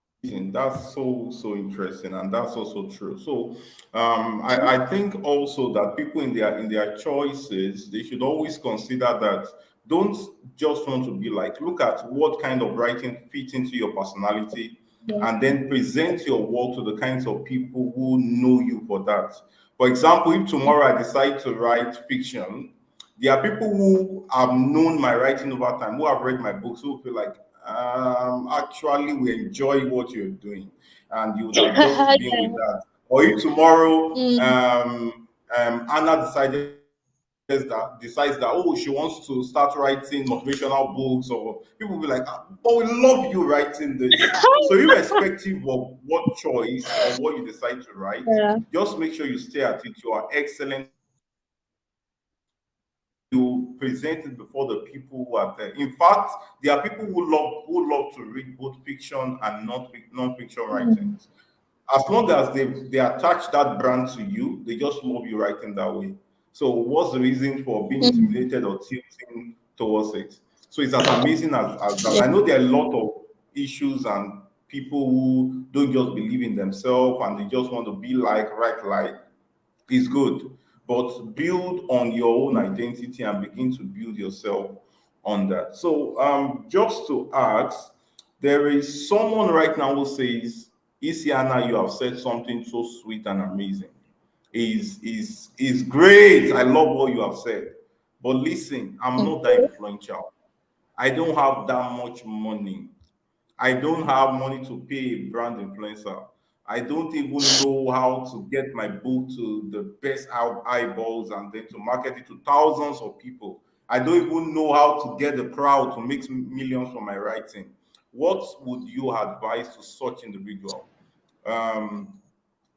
Speaker 1: Amazing. That's so interesting, and that's also true. So, I think also that people in their choices they should always consider that Don't just want to be like, look at what kind of writing fits into your personality,
Speaker 2: Yeah.
Speaker 1: and then present your work to the kinds of people who know you for that. For example, if tomorrow I decide to write fiction, there are people who have known my writing over time, who have read my books, who feel like, actually, we enjoy what you're doing, and you would have just been with
Speaker 2: Yeah.
Speaker 1: that. Or if tomorrow
Speaker 2: Mm.
Speaker 1: Anna decides that, oh, she wants to start writing motivational books, or people will be like, but we love you writing this. So irrespective of what choice or what you decide to write,
Speaker 2: Yeah.
Speaker 1: just make sure you stay at it. You are excellent at it, and you present it before the people who are there. In fact, there are people who love to read both fiction and non-fiction
Speaker 2: Mm.
Speaker 1: writings. As long as they attach that brand to you, they just love you writing that way. So what's the reason for being
Speaker 2: Mm.
Speaker 1: intimidated or tilting towards it? So it's as amazing as that.
Speaker 2: Yeah.
Speaker 1: I know there are a lot of issues and people who don't just believe in themselves and they just want to be like, right, like, is good, but build on your own identity and begin to build yourself on that. So, just to ask, there is someone right now who says, Isiana, you have said something so sweet and amazing. Is great. I love what you have said. But listen, I'm not that
Speaker 2: Okay.
Speaker 1: influential. I don't have that much money. I don't have money to pay a brand influencer. I don't even know how to get my book to the best eyeballs and then to market it to thousands of people. I don't even know how to get the crowd to make millions from my writing. What would you advise to such individual? Um,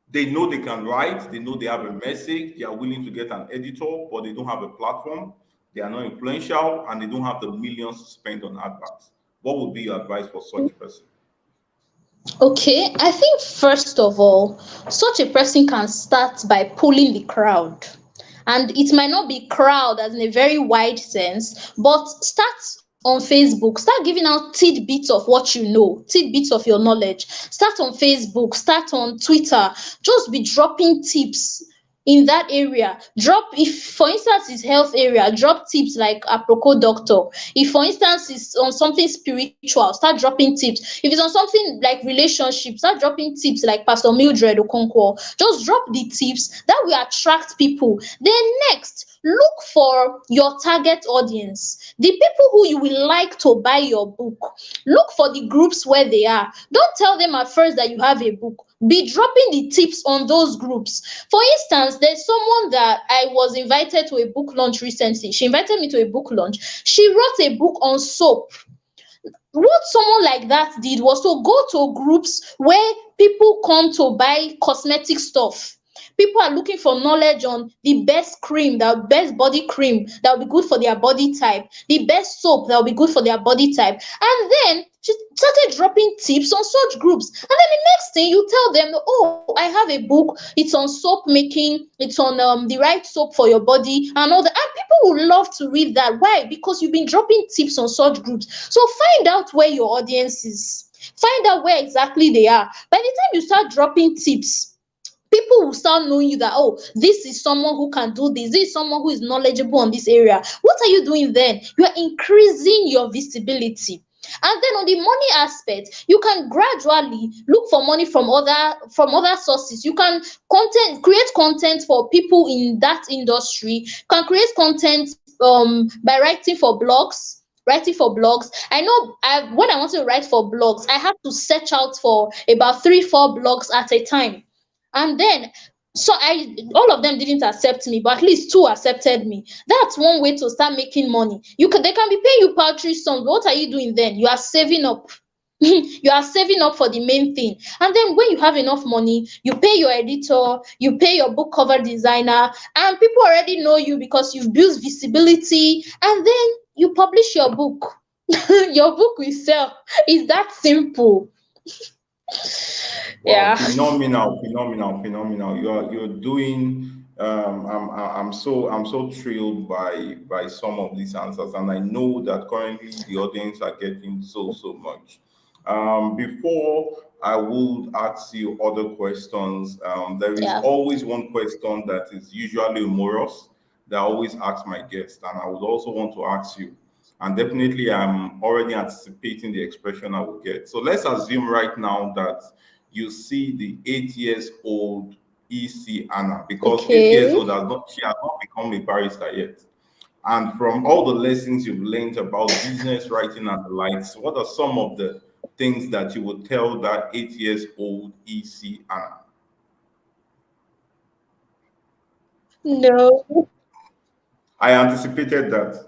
Speaker 1: they know they can write, they know they have a message, they are willing to get an editor, but they don't have a platform, they are not influential, and they don't have the millions to spend on adverts. What would be your advice for such a person?
Speaker 2: Okay, I think first of all, such a person can start by pulling the crowd. And it might not be crowd as in a very wide sense, but start on Facebook, start giving out tidbits of what you know, tidbits of your knowledge. Start on Facebook, start on Twitter, just be dropping tips in that area. Drop, if for instance is health area, drop tips like aproko doctor. If for instance is on something spiritual, start dropping tips. If it's on something like relationship, start dropping tips like Pastor Mildred Okonkwo. Just drop the tips that will attract people. Then next, look for your target audience, the people who you will like to buy your book. Look for the groups where they are. Don't tell them at first that you have a book. Be dropping the tips on those groups. For instance, there's someone that I was invited to a book launch recently. She invited me to a book launch. She wrote a book on soap. What someone like that did was to go to groups where people come to buy cosmetic stuff. People are looking for knowledge on the best cream, the best body cream that will be good for their body type, the best soap that will be good for their body type. And then she started dropping tips on such groups. And then the next thing you tell them, oh, I have a book, it's on soap making, it's on the right soap for your body and all that. And people would love to read that. Why? Because you've been dropping tips on such groups. So find out where your audience is. Find out where exactly they are. By the time you start dropping tips, people will start knowing you that, oh, this is someone who can do this is someone who is knowledgeable on this area. What are you doing then? You are increasing your visibility. And then on the money aspect, you can gradually look for money from other sources. You can create content for people in that industry. You can create content by writing for blogs. I know when I want to write for blogs, I have to search out for about 3 4 blogs at a time. And then, so I all of them didn't accept me, but at least two accepted me. That's one way to start making money. They can be paying you paltry sums, but what are you doing then? You are saving up. You are saving up for the main thing. And then when you have enough money, you pay your editor, you pay your book cover designer, and people already know you because you've built visibility, and then you publish your book. Your book will sell. It's that simple.
Speaker 1: Wow,
Speaker 2: Yeah.
Speaker 1: phenomenal, phenomenal, phenomenal. You're doing. I'm so thrilled by some of these answers, and I know that currently the audience are getting so much. Before I would ask you other questions, there is
Speaker 2: Yeah.
Speaker 1: always one question that is usually humorous that I always ask my guests, and I would also want to ask you. And definitely, I'm already anticipating the expression I will get. So let's assume right now that you see the 8 years old EC Anna, because 8 years
Speaker 2: Okay.
Speaker 1: old has not she has not become a barrister yet. And from all the lessons you've learned about business writing and the likes, what are some of the things that you would tell that 8 years old EC Anna?
Speaker 2: No.
Speaker 1: I anticipated that.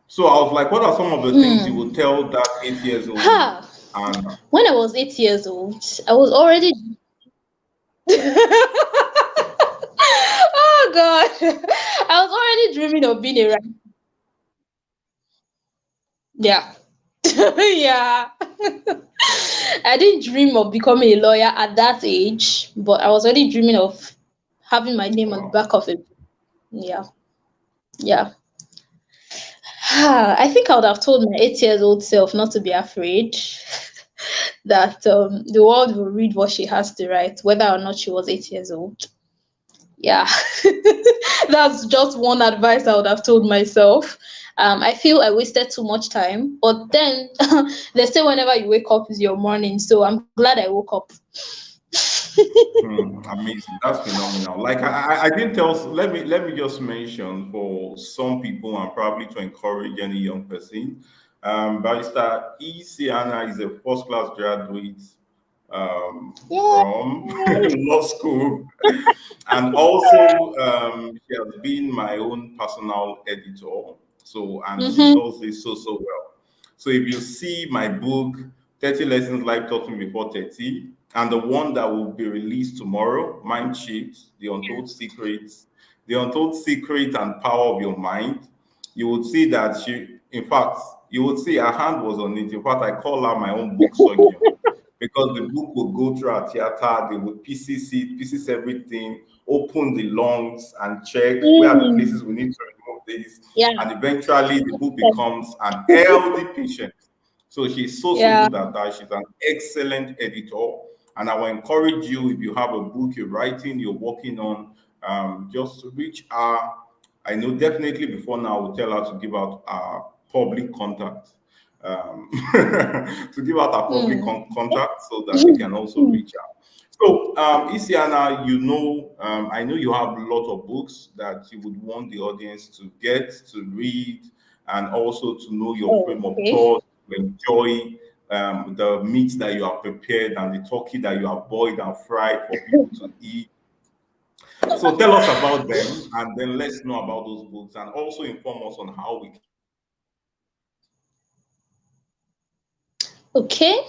Speaker 1: So I was like, what are some of the things you would
Speaker 2: Hmm.
Speaker 1: tell that 8 years old
Speaker 2: Ha.
Speaker 1: Anna?
Speaker 2: When I was 8 years old, I was already. Oh God, I was already dreaming of being a writer. Yeah, yeah. I didn't dream of becoming a lawyer at that age, but I was already dreaming of having my name on the
Speaker 1: Wow.
Speaker 2: back of it. Yeah, yeah. I think I would have told my 8 years old self not to be afraid that the world will read what she has to write, whether or not she was 8 years old. Yeah, that's just one advice I would have told myself. I feel I wasted too much time, but then they say whenever you wake up is your morning, so I'm glad I woke up.
Speaker 1: Amazing. That's phenomenal. Like I didn't tell. Let me just mention for some people and probably to encourage any young person. Barrister E. C. Anna is a first class graduate
Speaker 2: Yeah.
Speaker 1: from law school, and also she has been my own personal editor. So and she
Speaker 2: Mm-hmm.
Speaker 1: does this so well. So if you see my book, 30 Lessons Life Taught Me Before 30, and the one that will be released tomorrow, Mind Shapes, The Untold Secret and Power of Your Mind, you would see that in fact, you would see her hand was on it. In fact, I call her my own book surgeon because the book will go through our theater, they would pieces it, pieces everything, open the lungs and check where are the
Speaker 2: Mm.
Speaker 1: places we need to remove this.
Speaker 2: Yeah.
Speaker 1: And eventually the book becomes an healthy patient. So she's so
Speaker 2: Yeah.
Speaker 1: good at that. She's an excellent editor. And I will encourage you, if you have a book you're writing, you're working on, just reach her. I know definitely before now I will tell her to give out our public contact, to give out our public
Speaker 2: Mm.
Speaker 1: contact so that you can also reach out. So, Isiana, I know you have a lot of books that you would want the audience to get to read and also to know your
Speaker 2: Oh,
Speaker 1: frame of
Speaker 2: okay.
Speaker 1: thought, to enjoy the meat that you have prepared and the turkey that you have boiled and fried for people to eat. So tell us about them and then let's know about those books and also inform us on how we can
Speaker 2: Okay.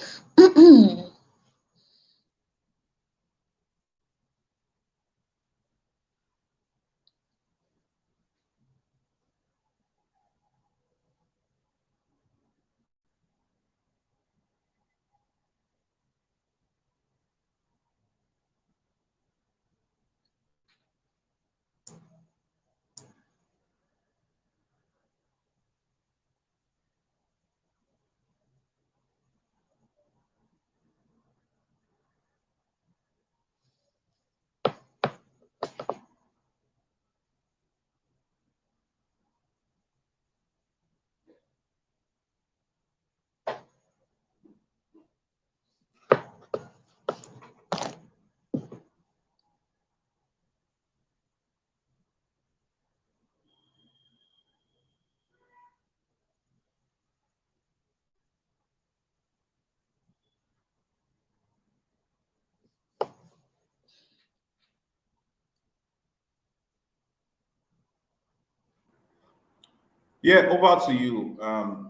Speaker 1: Yeah, over to you.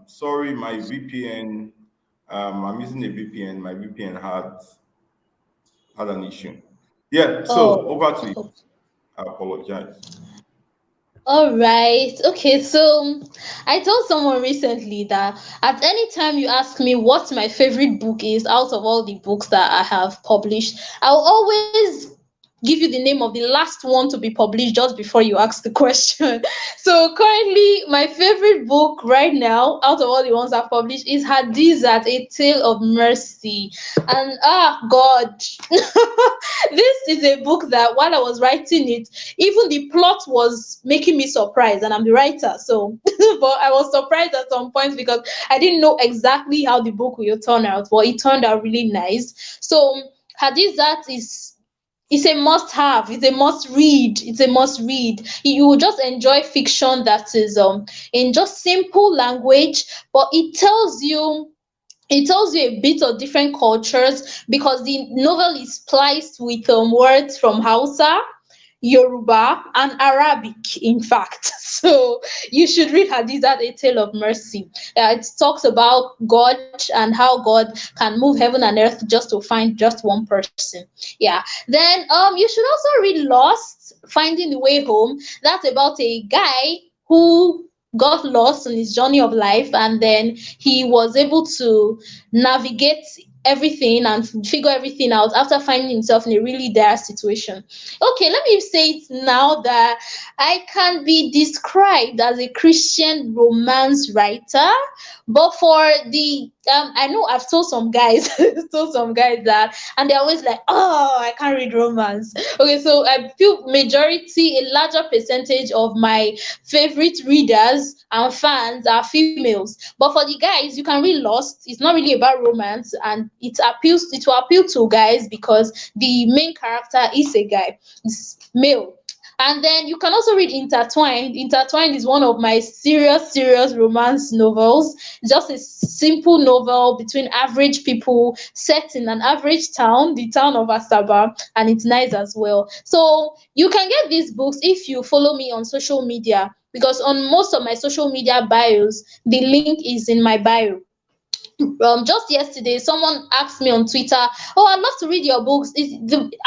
Speaker 1: Sorry, my VPN. I'm using a VPN. My VPN had an issue. Yeah, so
Speaker 2: Oh.
Speaker 1: over to you. I apologize.
Speaker 2: All right. Okay. So I told someone recently that at any time you ask me what my favorite book is out of all the books that I have published, I'll always give you the name of the last one to be published just before you ask the question. So currently, my favorite book right now, out of all the ones I've published, is Hadizat, A Tale of Mercy. And God, this is a book that while I was writing it, even the plot was making me surprised, and I'm the writer, so but I was surprised at some points because I didn't know exactly how the book will turn out, but it turned out really nice. So Hadizat is it's a must have, it's a must read, it's a must read. You will just enjoy fiction that is in just simple language, but it tells you a bit of different cultures because the novel is spliced with words from Hausa, Yoruba, and Arabic, in fact. So you should read Hadizat, A Tale of Mercy. It talks about God and how God can move heaven and earth just to find just one person. Yeah. Then you should also read Lost, Finding the Way Home. That's about a guy who got lost on his journey of life, and then he was able to navigate everything and figure everything out after finding himself in a really dire situation. Okay, let me say it now that I can be described as a Christian romance writer, but for the I know I've told some guys told some guys that, and they're always like, oh, I can't read romance. Okay, so I feel majority, a larger percentage of my favorite readers and fans are females. But for the guys, you can read Lost. It's not really about romance, and it will appeal to guys because the main character is a guy. It's male. And then you can also read Intertwined. Intertwined is one of my serious romance novels. Just a simple novel between average people set in an average town, the town of Asaba, and it's nice as well. So you can get these books if you follow me on social media, because on most of my social media bios, the link is in my bio. Just yesterday someone asked me on Twitter, oh, I'd love to read your books.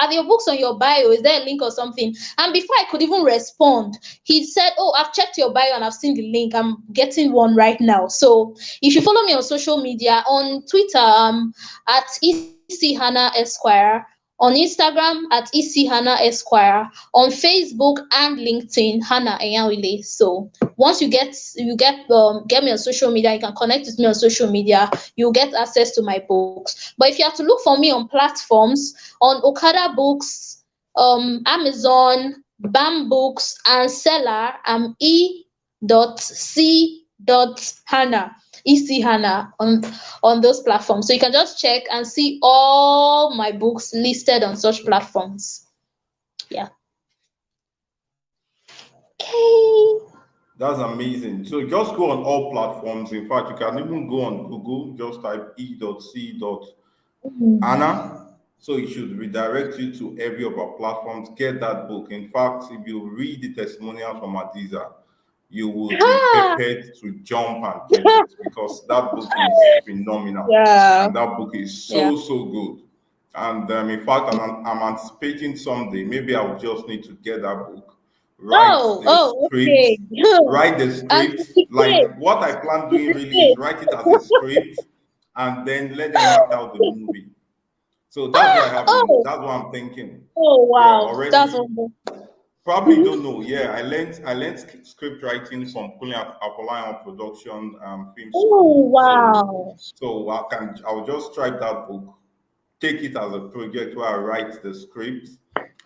Speaker 2: Are your books on your bio? Is there a link or something? And before I could even respond, he said, oh, I've checked your bio and I've seen the link. I'm getting one right now. So if you follow me on social media, on Twitter, at EC Hannah Esquire, on Instagram at EC Hannah Esquire, on Facebook and LinkedIn, Hannah Eyanwile. So once you get me on social media, you can connect with me on social media, you'll get access to my books. But if you have to look for me on platforms, on Okada Books, Amazon, Bam Books, and Seller, I'm E.C.Hannah. EC Hannah on those platforms. So you can just check and see all my books listed on such platforms. Yeah. Okay.
Speaker 1: That's amazing. So just go on all platforms. In fact, you can even go on Google, just type E.C.Anna. So it should redirect you to every of our platforms. Get that book. In fact, if you read the testimonials from Hadiza, you would be
Speaker 2: Ah,
Speaker 1: prepared to jump and get it because that book is phenomenal
Speaker 2: yeah.
Speaker 1: and that book is
Speaker 2: Yeah.
Speaker 1: so good. And in fact, I'm anticipating someday maybe I will just need to get that book, write the script,
Speaker 2: Okay.
Speaker 1: write the script.
Speaker 2: Anticipate.
Speaker 1: Like what I plan doing really is
Speaker 2: Anticipate.
Speaker 1: write it as a script and then let them act out the movie. So that's what I have in.
Speaker 2: Oh,
Speaker 1: That's what I'm thinking.
Speaker 2: oh
Speaker 1: Yeah,
Speaker 2: wow. That's
Speaker 1: already.
Speaker 2: wonderful.
Speaker 1: Probably don't know. Yeah, I learned script writing from Apollion Production Film School.
Speaker 2: Oh
Speaker 1: So
Speaker 2: wow.
Speaker 1: so I'll just try that book, take it as a project where I write the script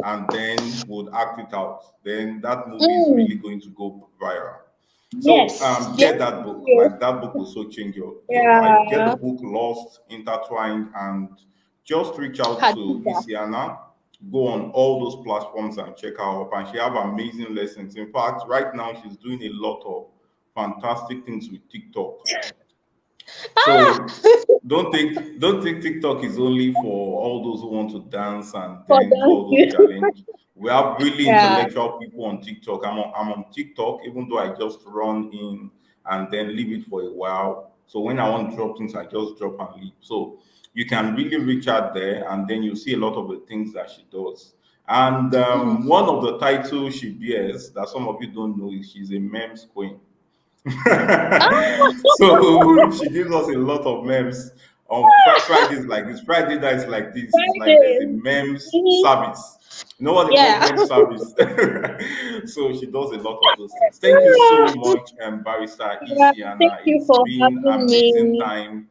Speaker 1: and then would act it out. Then that movie is really
Speaker 2: Mm,
Speaker 1: going to go viral. So
Speaker 2: yes. Yes.
Speaker 1: get that book.
Speaker 2: Yes.
Speaker 1: Like that book will so change your life. Get the
Speaker 2: Yeah.
Speaker 1: book Lost, Intertwined, and just reach out to
Speaker 2: Hadiza.
Speaker 1: Isiana. Go on all those platforms and check her up. And she have amazing lessons. In fact, right now she's doing a lot of fantastic things with TikTok.
Speaker 2: Ah,
Speaker 1: So don't think TikTok is only for all those who want to dance and
Speaker 2: for
Speaker 1: then do all those
Speaker 2: dancing.
Speaker 1: challenges. We have really
Speaker 2: Yeah.
Speaker 1: intellectual people on TikTok. I'm on TikTok, even though I just run in and then leave it for a while. So when I want to drop things, I just drop and leave. So you can really reach out there, and then you see a lot of the things that she does. And
Speaker 2: Mm.
Speaker 1: one of the titles she bears that some of you don't know is she's a memes queen.
Speaker 2: Ah,
Speaker 1: So she gives us a lot of memes on Fridays like this. Friday nights like this. It's like there's a
Speaker 2: Friday.
Speaker 1: memes
Speaker 2: Mhm.
Speaker 1: service. You know what they call
Speaker 2: Yeah.
Speaker 1: great service. So she does a lot of those things. Thank you so much, Barrister
Speaker 2: Yeah, thank
Speaker 1: Isiana.
Speaker 2: you
Speaker 1: It's
Speaker 2: for
Speaker 1: been
Speaker 2: having
Speaker 1: amazing
Speaker 2: me.
Speaker 1: time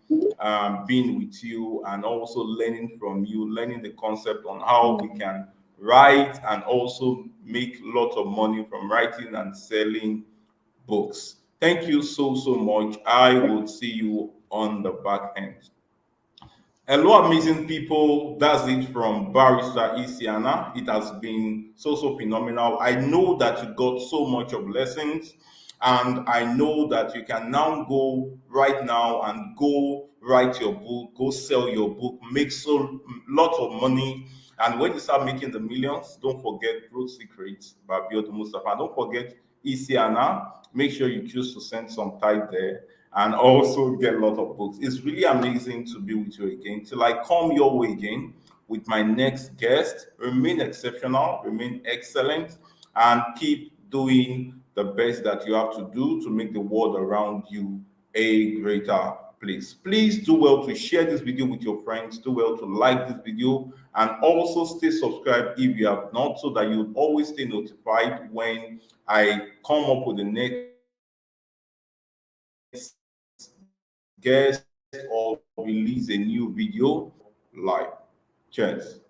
Speaker 1: being with you and also learning from you, learning the concept on how we can write and also make lots of money from writing and selling books. Thank you so much. I will see you on the back end. Hello, amazing people. That's it from Barrister Isiana. It has been so phenomenal. I know that you got so much of lessons, and I know that you can now go right now and go write your book, go sell your book, make so lot of money. And when you start making the millions, don't forget Growth Secrets by Biodun Mustafa. Don't forget Isiana. Make sure you choose to send some type there and also get a lot of books. It's really amazing to be with you again. Till I come your way again with my next guest, remain exceptional, remain excellent, and keep doing the best that you have to do to make the world around you a greater place. Please do well to share this video with your friends, do well to like this video, and also stay subscribed if you have not, so that you always stay notified when I come up with the next guest or release a new video live. Cheers.